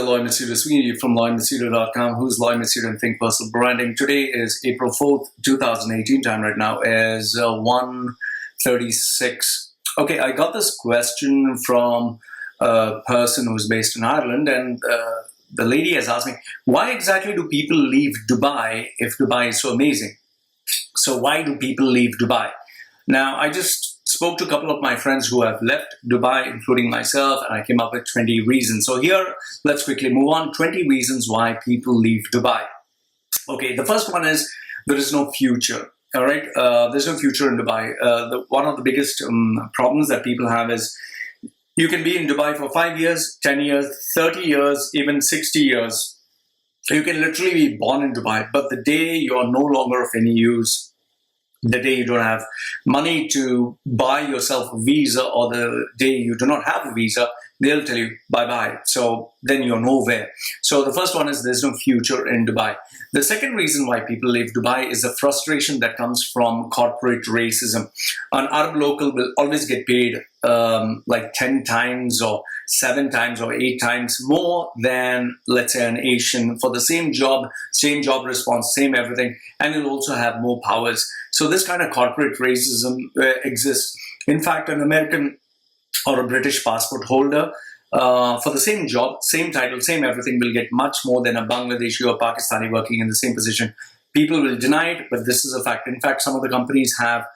the Loy Machedo Sweeney from LoyMachedo.com, who's Loy Machedo and Think Personal Branding. Today is April 4th, 2018. Time right now is 1:36. Okay, I got this question from a person who's based in Ireland, and the lady has asked me, why exactly do people leave Dubai if Dubai is so amazing? So why do people leave Dubai? Now, I just spoke to a couple of my friends who have left Dubai, including myself, and I came up with 20 reasons. So here, let's quickly move on. 20 reasons why people leave Dubai. Okay, the first one is there is no future. All right, there's no future in Dubai. One of the biggest problems that people have is you can be in Dubai for 5 years, 10 years, 30 years, even 60 years. You can literally be born in Dubai, but the day you are no longer of any use, the day you don't have money to buy yourself a visa, or the day you do not have a visa, they'll tell you bye-bye. So then you're nowhere. So the first one is there's no future in Dubai. The second reason why people leave Dubai is the frustration that comes from corporate racism. An Arab local will always get paid like 10 times or 7 times or 8 times more than, let's say, an Asian for the same job response, same everything, and you'll also have more powers. So this kind of corporate racism exists. In fact, an American or a British passport holder for the same job, same title, same everything will get much more than a Bangladeshi or Pakistani working in the same position. People will deny it, but this is a fact. In fact, some of the companies have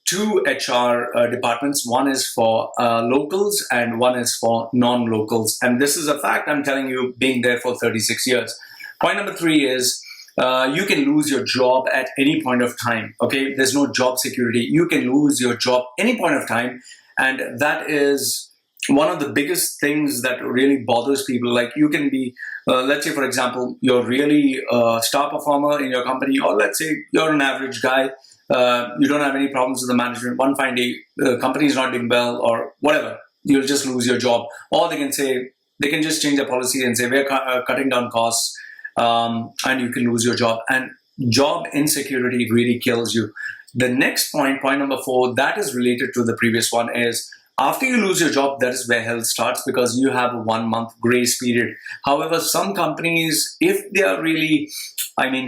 2 HR departments. One is for locals and one is for non-locals. And this is a fact, I'm telling you, being there for 36 years. Point number 3 is you can lose your job at any point of time. Okay, there's no job security. You can lose your job any point of time. And that is one of the biggest things that really bothers people. Like you can be, let's say, for example, you're really a star performer in your company, or let's say you're an average guy. You don't have any problems with the management. One fine day, the company is not doing well or whatever, you'll just lose your job. Or they can say, they can just change their policy and say, we're cutting down costs, and you can lose your job. And job insecurity really kills you. The next point, point number 4, that is related to the previous one, is after you lose your job, that is where hell starts, because you have a 1-month grace period. However, some companies, if they are really,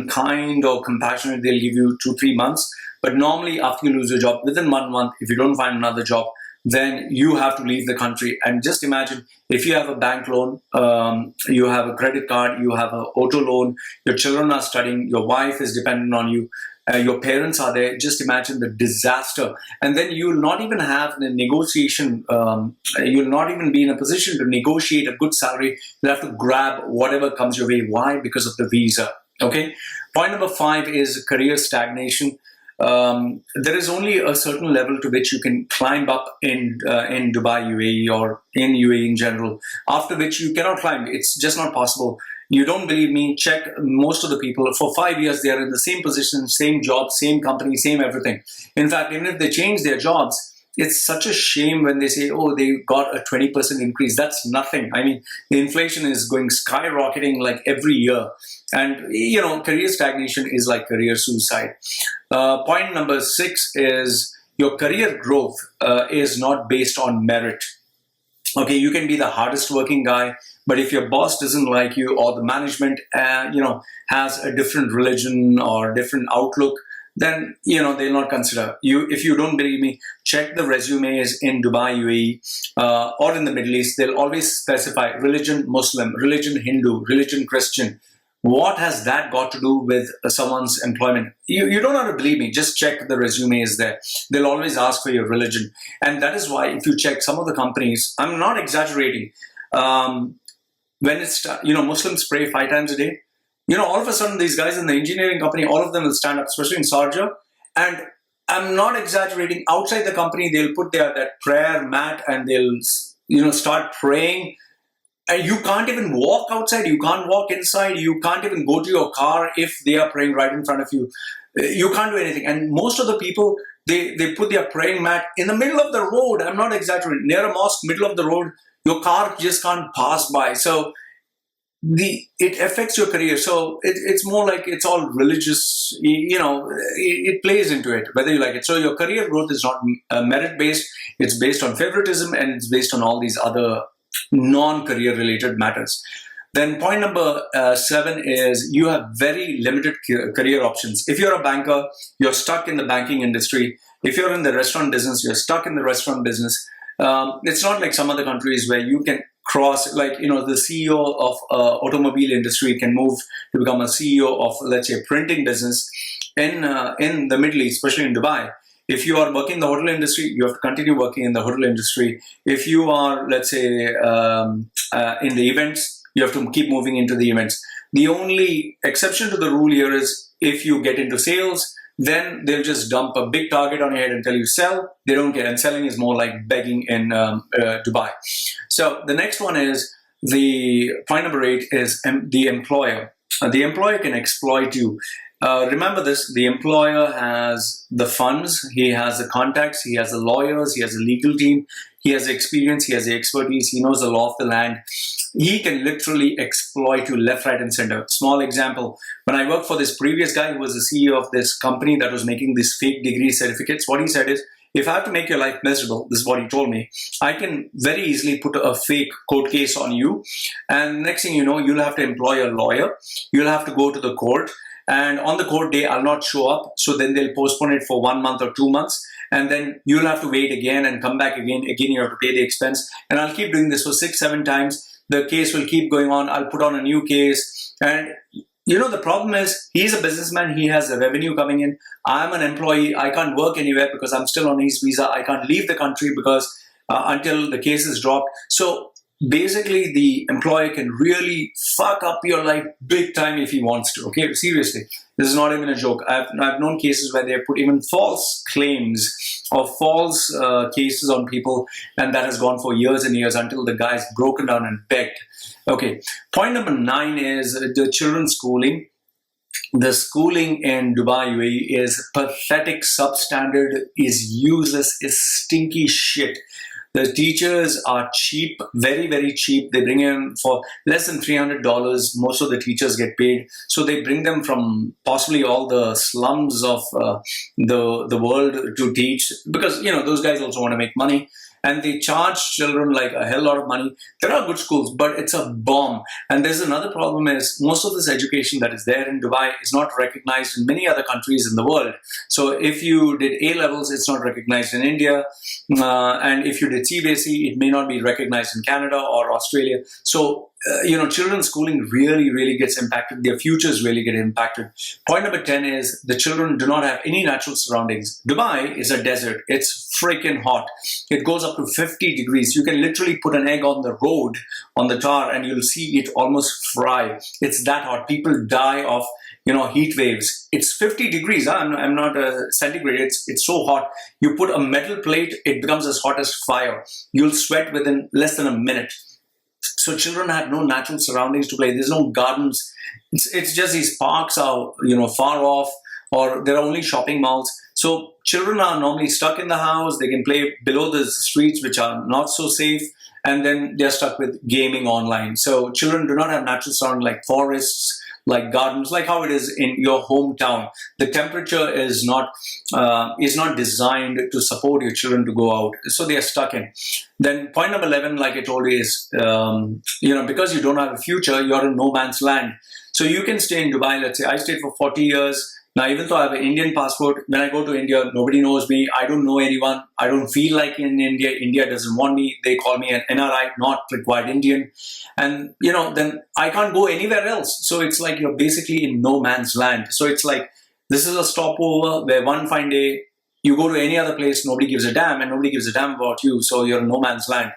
kind or compassionate, they'll give you 2-3 months. But normally after you lose your job, within 1 month, if you don't find another job, then you have to leave the country. And just imagine, if you have a bank loan, you have a credit card, you have an auto loan, your children are studying, your wife is dependent on you, your parents are there, just imagine the disaster. And then you'll not even have the negotiation, you'll not even be in a position to negotiate a good salary. You'll have to grab whatever comes your way. Why? Because of the visa. Okay. Point number 5 is career stagnation. There is only a certain level to which you can climb up in Dubai, UAE, or in UAE in general, after which you cannot climb. It's just not possible. You don't believe me? Check most of the people. For 5 years, they are in the same position, same job, same company, same everything. In fact, even if they change their jobs, it's such a shame when they say, oh, they got a 20% increase. That's nothing. The inflation is going skyrocketing like every year. And, career stagnation is like career suicide. Point number 6 is your career growth is not based on merit. Okay, you can be the hardest working guy, but if your boss doesn't like you, or the management, has a different religion or different outlook, then, they'll not consider you. If you don't believe me, check the resumes in Dubai, UAE, or in the Middle East. They'll always specify religion Muslim, religion Hindu, religion Christian. What has that got to do with someone's employment? You don't have to believe me. Just check the resumes there. They'll always ask for your religion. And that is why if you check some of the companies, I'm not exaggerating, when it's, Muslims pray 5 times a day, all of a sudden these guys in the engineering company, all of them will stand up, especially in Sharjah. And I'm not exaggerating. Outside the company, they'll put that prayer mat and they'll, start praying. And you can't even walk outside. You can't walk inside. You can't even go to your car if they are praying right in front of you. You can't do anything. And most of the people, they put their praying mat in the middle of the road. I'm not exaggerating. Near a mosque, middle of the road, your car just can't pass by. So it affects your career. So it's more like it's all religious, it plays into it, whether you like it. So your career growth is not merit-based. It's based on favoritism, and it's based on all these other non-career related matters. Then point number 7 is you have very limited career options. If you're a banker, you're stuck in the banking industry. If you're in the restaurant business, you're stuck in the restaurant business. It's not like some other countries where you can cross, like, the CEO of automobile industry can move to become a CEO of, let's say, a printing business in the Middle East, especially in Dubai. If you are working in the hotel industry, you have to continue working in the hotel industry. If you are, let's say, in the events, you have to keep moving into the events. The only exception to the rule here is if you get into sales, then they'll just dump a big target on your head until you sell. They don't care. And selling is more like begging in Dubai. So the next one is the point number 8 is the employer. The employer can exploit you. Remember this, the employer has the funds, he has the contacts, he has the lawyers, he has a legal team, he has the experience, he has the expertise, he knows the law of the land. He can literally exploit you left, right, and center. Small example, when I worked for this previous guy who was the CEO of this company that was making these fake degree certificates, what he said is, if I have to make your life miserable, this is what he told me, I can very easily put a fake court case on you, and next thing you know, you'll have to employ a lawyer, you'll have to go to the court, and on the court day, I'll not show up. So then they'll postpone it for 1 month or 2 months. And then you'll have to wait again and come back again. Again, you have to pay the expense. And I'll keep doing this for 6, 7 times. The case will keep going on. I'll put on a new case. And the problem is he's a businessman. He has the revenue coming in. I'm an employee. I can't work anywhere because I'm still on his visa. I can't leave the country because until the case is dropped. So basically, the employer can really fuck up your life big time if he wants to. Okay, seriously, this is not even a joke. I've known cases where they put even false claims or false cases on people, and that has gone for years and years until the guy's broken down and begged. Okay, point number 9 is the children's schooling. The schooling in Dubai, UAE is pathetic, substandard, is useless, is stinky shit. The teachers are cheap, very, very cheap. They bring in for less than $300. Most of the teachers get paid. So they bring them from possibly all the slums of the world to teach because, those guys also want to make money. And they charge children like a hell lot of money. There are good schools, but it's a bomb. And there's another problem is most of this education that is there in Dubai is not recognized in many other countries in the world. So if you did A-levels, it's not recognized in India. And if you did CBSE, it may not be recognized in Canada or Australia. So children's schooling really, really gets impacted. Their futures really get impacted. Point number 10 is the children do not have any natural surroundings. Dubai is a desert. It's freaking hot. It goes up to 50 degrees. You can literally put an egg on the road, on the tar, and you'll see it almost fry. It's that hot. People die of heat waves. It's 50 degrees. I'm not centigrade. It's so hot. You put a metal plate, it becomes as hot as fire. You'll sweat within less than a minute. So children have no natural surroundings to play. There's no gardens. It's just these parks are, far off, or there are only shopping malls. So children are normally stuck in the house. They can play below the streets, which are not so safe. And then they're stuck with gaming online. So children do not have natural surroundings like forests, like gardens, like how it is in your hometown. The temperature is not designed to support your children to go out, so they are stuck in. Then point number 11, like I told you, is because you don't have a future, you're in no man's land. So you can stay in Dubai. Let's say I stayed for 40 years. Now, even though I have an Indian passport, when I go to India, nobody knows me. I don't know anyone. I don't feel like in India. India doesn't want me. They call me an NRI, not required Indian. And, then I can't go anywhere else. So it's like you're basically in no man's land. So it's like this is a stopover where one fine day you go to any other place, nobody gives a damn, and nobody gives a damn about you. So you're in no man's land.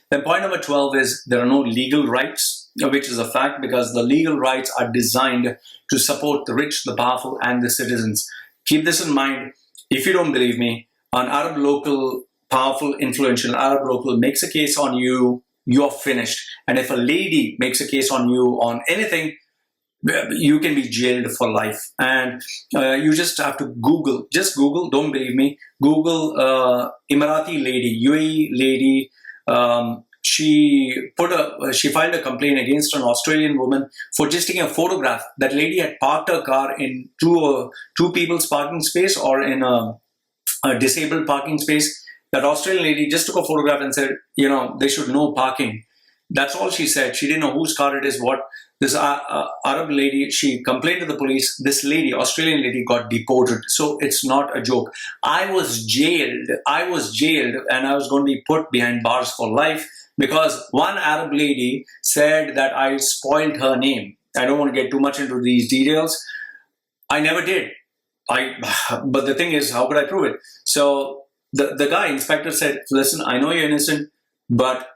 Then point number 12 is there are no legal rights, which is a fact because the legal rights are designed to support the rich, the powerful, and the citizens. Keep this in mind. If you don't believe me, an Arab local, powerful, influential Arab local makes a case on you, you're finished. And if a lady makes a case on you on anything, you can be jailed for life. And you just have to Google. Just Google. Don't believe me. Google Emirati lady, UAE lady. She filed a complaint against an Australian woman for just taking a photograph. That lady had parked her car in two people's parking space or in a disabled parking space. That Australian lady just took a photograph and said, they should no parking. That's all she said. She didn't know whose car it is, what. This Arab lady, she complained to the police. This lady, Australian lady, got deported. So it's not a joke. I was jailed. And I was going to be put behind bars for life because one Arab lady said that I spoiled her name. I don't want to get too much into these details. I never did. But the thing is, how could I prove it? So the guy, inspector, said, listen, I know you're innocent, but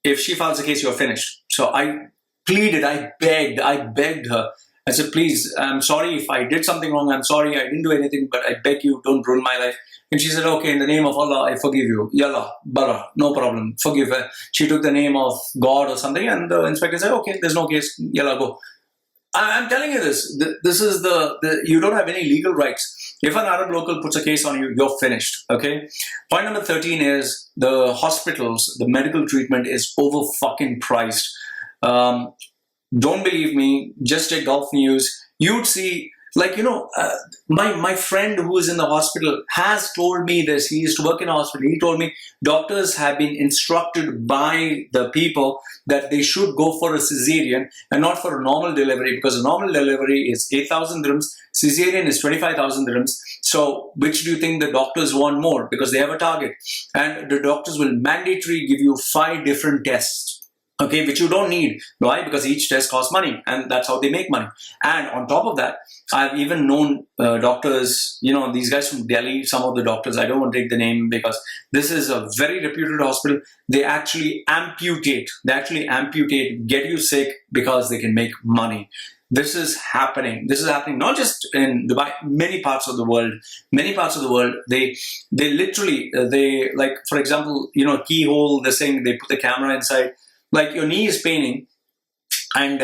if she files a case, you're finished. So I pleaded, I begged her. I said, please, I'm sorry if I did something wrong. I'm sorry, I didn't do anything, but I beg you, don't ruin my life. And she said, okay, in the name of Allah, I forgive you. Yalla, bara, no problem, forgive her. She took the name of God or something, and the inspector said, okay, there's no case, yalla, go. I'm telling you this. This is you don't have any legal rights. If an Arab local puts a case on you, you're finished. Okay. Point number 13 is the hospitals, the medical treatment is over fucking priced. Don't believe me. Just check Gulf News. You'd see, like, my friend who is in the hospital has told me this. He used to work in a hospital. He told me doctors have been instructed by the people that they should go for a cesarean and not for a normal delivery, because a normal delivery is 8,000 dirhams, cesarean is 25,000 dirhams. So which do you think the doctors want more? Because they have a target. And the doctors will mandatorily give you 5 different tests. Okay, which you don't need. Why? Because each test costs money, and that's how they make money. And on top of that, I've even known doctors, these guys from Delhi, some of the doctors, I don't want to take the name because this is a very reputed hospital. They actually amputate, get you sick because they can make money. This is happening. This is happening not just in Dubai, many parts of the world. They literally, like, for example, keyhole, this thing, they put the camera inside. Like, your knee is paining, and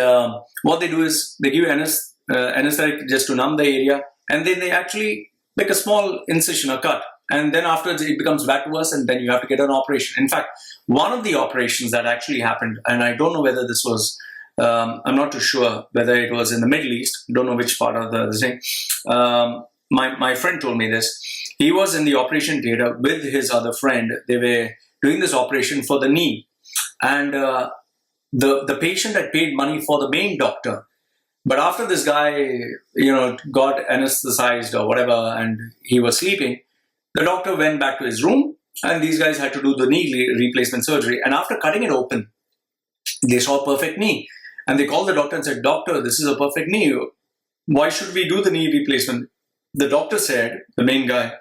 what they do is they give you anesthetic just to numb the area, and then they actually make a small incision, a cut, and then afterwards it becomes back to worse, and then you have to get an operation. In fact, one of the operations that actually happened, and I don't know whether this was, I'm not too sure whether it was in the Middle East, don't know which part of the thing. My friend told me this. He was in the operation theater with his other friend. They were doing this operation for the knee. And the patient had paid money for the main doctor. But after this guy, got anesthetized or whatever, and he was sleeping, the doctor went back to his room, and these guys had to do the knee replacement surgery. And after cutting it open, they saw a perfect knee. And they called the doctor and said, doctor, this is a perfect knee. Why should we do the knee replacement? The doctor said, the main guy,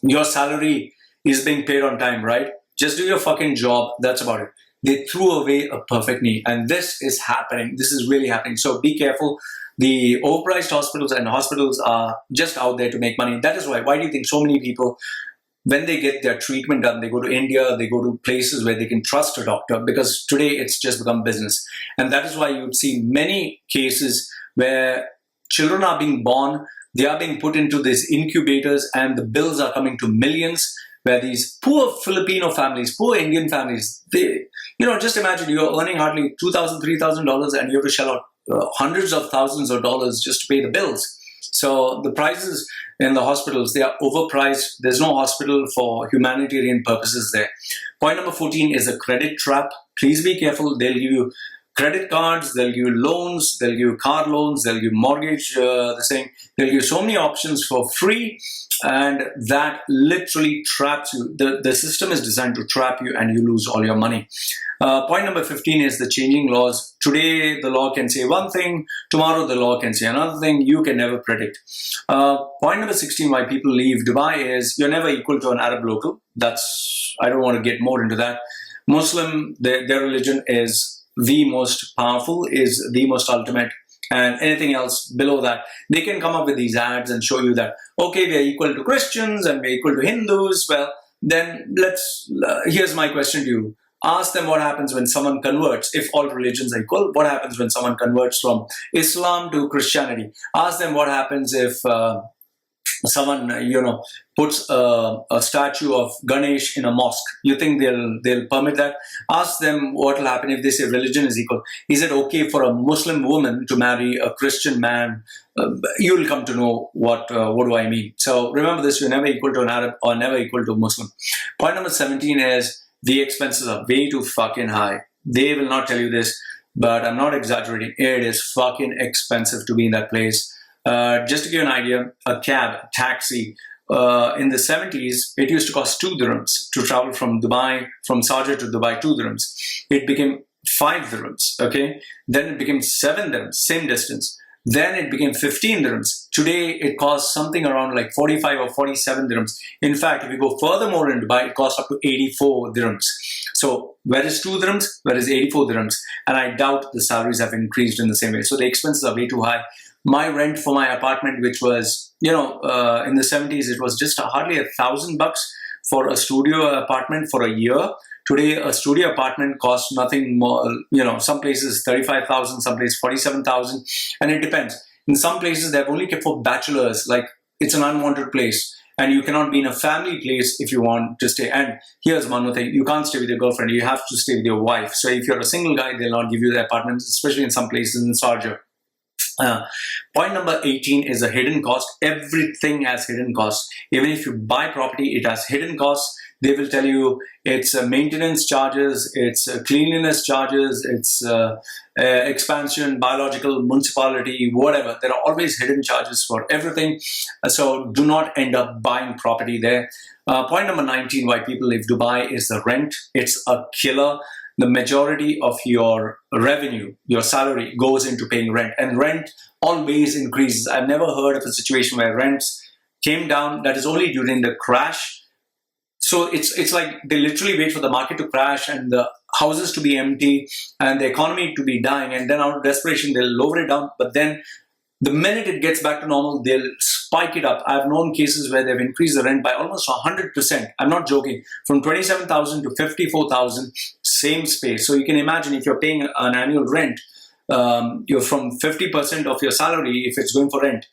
your salary is being paid on time, right? Just do your fucking job. That's about it. They threw away a perfect knee. And this is happening. This is really happening. So be careful. The overpriced hospitals are just out there to make money. That is why. Why do you think so many people, when they get their treatment done, they go to India, they go to places where they can trust a doctor? Because today it's just become business. And that is why you'd see many cases where children are being born, they are being put into these incubators, and the bills are coming to millions, where these poor Filipino families, poor Indian families, they, just imagine you're earning hardly $2,000, $3,000, and you have to shell out hundreds of thousands of dollars just to pay the bills. So the prices in the hospitals, they are overpriced. There's no hospital for humanitarian purposes there. Point number 14 is a credit trap. Please be careful. They'll give you credit cards, they'll give you loans, they'll give you car loans, they'll give you mortgage, they'll give you so many options for free, and that literally traps you. The system is designed to trap you, and you lose all your money. Point number 15 is the changing laws. Today, the law can say one thing. Tomorrow, the law can say another thing. You can never predict. Point number 16, why people leave Dubai is you're never equal to an Arab local. I don't want to get more into that. Muslim, their religion is the most powerful, is the most ultimate, and anything else below that, they can come up with these ads and show you that, okay, we are equal to Christians and we're equal to Hindus. Well, then here's my question to you. Ask them what happens when someone converts. If all religions are equal, what happens when someone converts from Islam to Christianity? Ask them what happens if someone, puts a statue of Ganesh in a mosque. You think they'll permit that? Ask them what will happen if they say religion is equal. Is it okay for a Muslim woman to marry a Christian man? You'll come to know what do I mean. So remember this: you're never equal to an Arab or never equal to a Muslim. Point number 17 is the expenses are way too fucking high. they will not tell you this, but I'm not exaggerating. It is fucking expensive to be in that place. Just to give you an idea, a cab, taxi, in the 70s, it used to cost 2 dirhams to travel from Dubai, from Sharjah to Dubai, 2 dirhams. It became 5 dirhams, okay? Then it became 7 dirhams, same distance. Then it became 15 dirhams. Today, it costs something around like 45 or 47 dirhams. In fact, if you go furthermore in Dubai, it costs up to 84 dirhams. So where is 2 dirhams? Where is 84 dirhams? And I doubt the salaries have increased in the same way. So the expenses are way too high. My rent for my apartment, which was, in the 70s, it was just hardly $1,000 for a studio apartment for a year. Today, a studio apartment costs nothing more, some places 35,000, some places 47,000, and it depends. In some places, they've only kept for bachelors, like it's an unwanted place, and you cannot be in a family place if you want to stay. And here's one more thing, you can't stay with your girlfriend, you have to stay with your wife. So if you're a single guy, they'll not give you the apartment, especially in some places in Sharjah. Point number 18 is a hidden cost. Everything has hidden costs. Even if you buy property, it has hidden costs. They will tell you it's maintenance charges, it's cleanliness charges, it's expansion, biological, municipality, whatever. There are always hidden charges for everything. So do not end up buying property there. Point number 19, why people leave Dubai, is the rent. It's a killer. The majority of your revenue, your salary, goes into paying rent, and rent always increases. I've never heard of a situation where rents came down. That is only during the crash. So it's like they literally wait for the market to crash and the houses to be empty and the economy to be dying, and then out of desperation they'll lower it down. But then the minute it gets back to normal, they'll spike it up. I've known cases where they've increased the rent by almost 100%. I'm not joking. From 27,000 to 54,000, same space. So you can imagine if you're paying an annual rent, you're from 50% of your salary, if it's going for rent,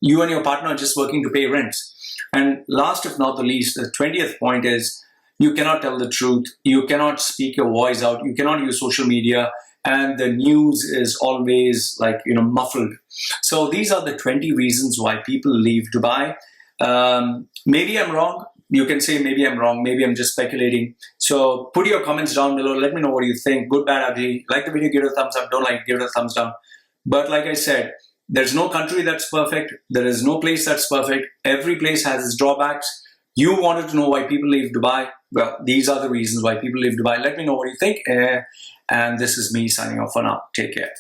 you and your partner are just working to pay rents. And last, if not the least, the 20th point is you cannot tell the truth. You cannot speak your voice out. You cannot use social media. And the news is always muffled. So these are the 20 reasons why people leave Dubai. Maybe I'm wrong. You can say maybe I'm wrong. Maybe I'm just speculating. So put your comments down below. Let me know what you think. Good, bad, ugly. Like the video, give it a thumbs up. Don't like, give it a thumbs down. But like I said, there's no country that's perfect. There is no place that's perfect. Every place has its drawbacks. You wanted to know why people leave Dubai. Well, these are the reasons why people leave Dubai. Let me know what you think. And this is me signing off for now. Take care.